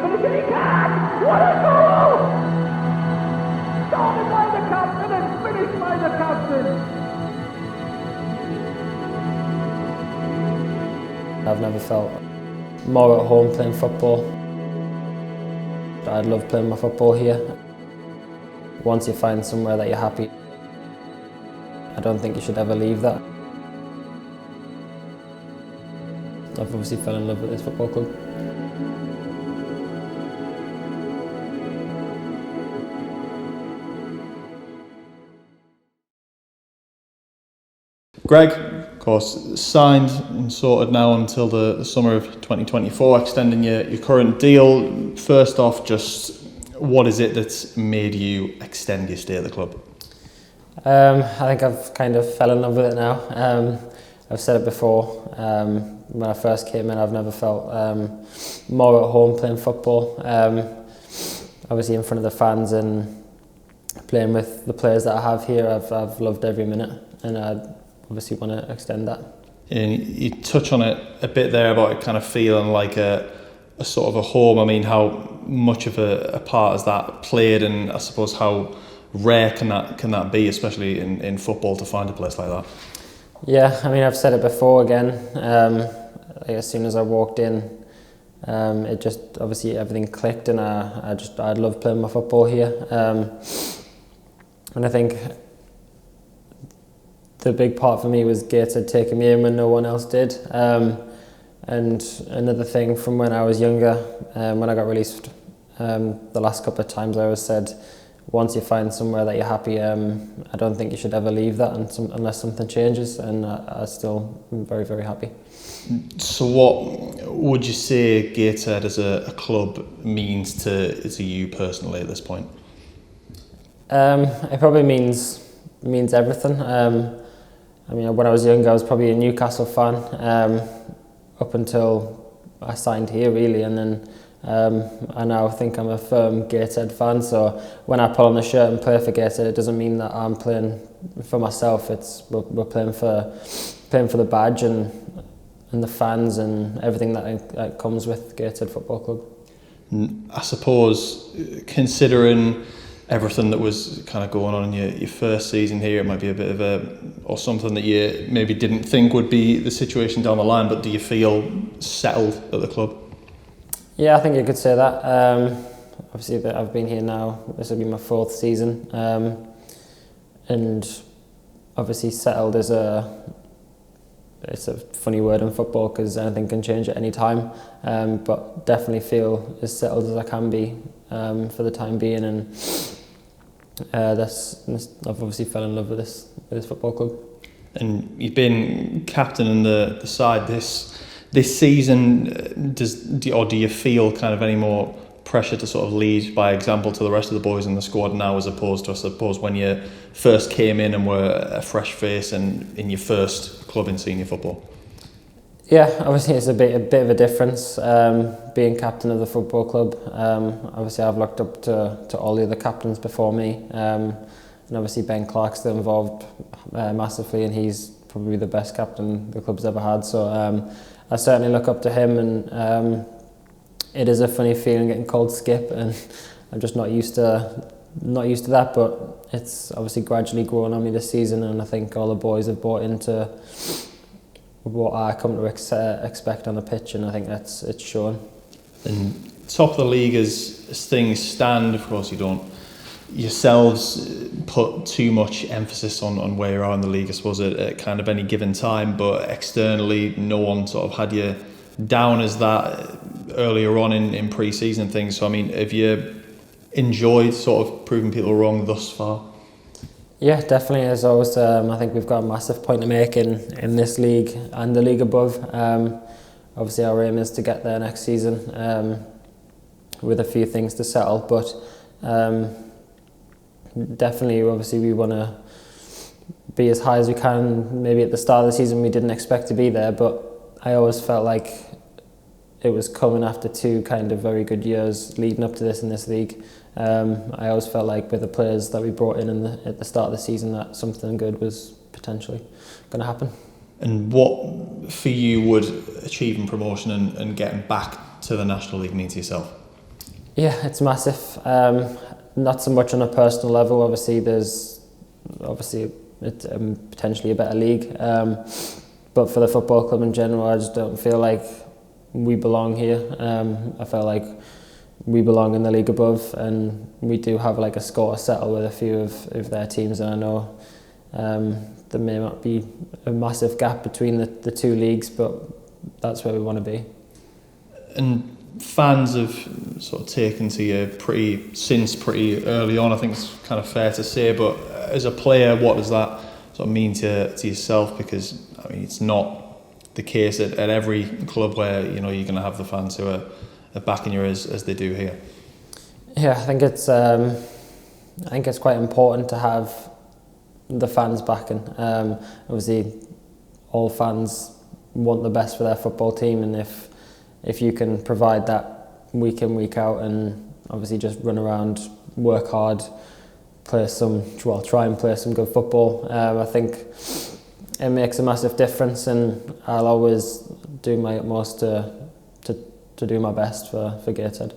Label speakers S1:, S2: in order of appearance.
S1: finish it? He can! What a goal! Started by the captain and finished by the captain.
S2: I've never felt more at home playing football. I'd love playing my football here. Once you find somewhere that you're happy, I don't think you should ever leave that. I've obviously fell in love with this football club.
S3: Greg, of course, signed and sorted now until the summer of 2024, extending your current deal. First off, just what is it that's made you extend your stay at the club?
S2: I think I've kind of fell in love with it now. I've said it before, when I first came in, I've never felt more at home playing football. Obviously in front of the fans and playing with the players that I have here, I've loved every minute, and I obviously want to extend that.
S3: And you touch on it a bit there about it kind of feeling like a sort of a home. I mean, how much of a part has that played, and I suppose how rare can that be, especially in football, to find a place like that?
S2: Yeah, I mean, I've said it before again. As soon as I walked in, it just obviously everything clicked, and I love playing my football here. And I think the big part for me was Gateshead taking me in when no one else did. And another thing from when I was younger, when I got released, the last couple of times I always said, once you find somewhere that you're happy, I don't think you should ever leave that unless something changes, and I still am very, very happy.
S3: So what would you say Gateshead as a club means to you personally at this point?
S2: It probably means everything. I mean, when I was younger, I was probably a Newcastle fan up until I signed here, really, and then I now think I'm a firm Gateshead fan. So when I put on the shirt and play for Gateshead, it doesn't mean that I'm playing for myself. We're playing for the badge and the fans and everything that comes with Gateshead Football Club.
S3: I suppose, considering everything that was kind of going on in your first season here, it might be a bit of or something that you maybe didn't think would be the situation down the line, but do you feel settled at the club? Yeah,
S2: I think you could say that. Obviously, I've been here now, this will be my 4th season, and obviously settled is it's a funny word in football because anything can change at any time, but definitely feel as settled as I can be for the time being, and I've obviously fell in love with this football club.
S3: And you've been captain in the side this season. Do you feel kind of any more pressure to sort of lead by example to the rest of the boys in the squad now, as opposed to, I suppose, when you first came in and were a fresh face and in your first club in senior football?
S2: Yeah, obviously it's a bit of a difference being captain of the football club. Obviously I've looked up to all the other captains before me, and obviously Ben Clark's still involved massively, and he's probably the best captain the club's ever had. So I certainly look up to him, and it is a funny feeling getting called Skip, and I'm just not used to that. But it's obviously gradually grown on me this season, and I think all the boys have bought into what I come to expect on the pitch, and I think it's shown.
S3: And top of the league as things stand, of course, you don't yourselves put too much emphasis on where you are in the league, I suppose, at kind of any given time, but externally no one sort of had you down as that earlier on in pre-season and things. So I mean, have you enjoyed sort of proving people wrong thus far?
S2: Yeah, definitely. As always, I think we've got a massive point to make in this league and the league above. Obviously our aim is to get there next season with a few things to settle, but definitely obviously we want to be as high as we can. Maybe at the start of the season we didn't expect to be there, but I always felt like it was coming after 2 kind of very good years leading up to this in this league. I always felt like with the players that we brought in at the start of the season that something good was potentially going to happen.
S3: And what for you would achieving promotion and getting back to the National League mean to yourself?
S2: Yeah, it's massive. Not so much on a personal level. Obviously, there's potentially a better league. But for the football club in general, I just don't feel like we belong here. I feel like we belong in the league above, and we do have like a score to settle with a few of their teams. And I know there may not be a massive gap between the two leagues, but that's where we want to be.
S3: And fans have sort of taken to you pretty early on, I think it's kind of fair to say, but as a player, what does that sort of mean to yourself? Because I mean, it's not the case at every club where you're going to have the fans who are backing you as they do here.
S2: Yeah, I think it's quite important to have the fans backing. Obviously, all fans want the best for their football team, and if you can provide that week in, week out, and obviously just run around, work hard, try and play some good football, I think it makes a massive difference, and I'll always do my utmost to do my best for Gateshead.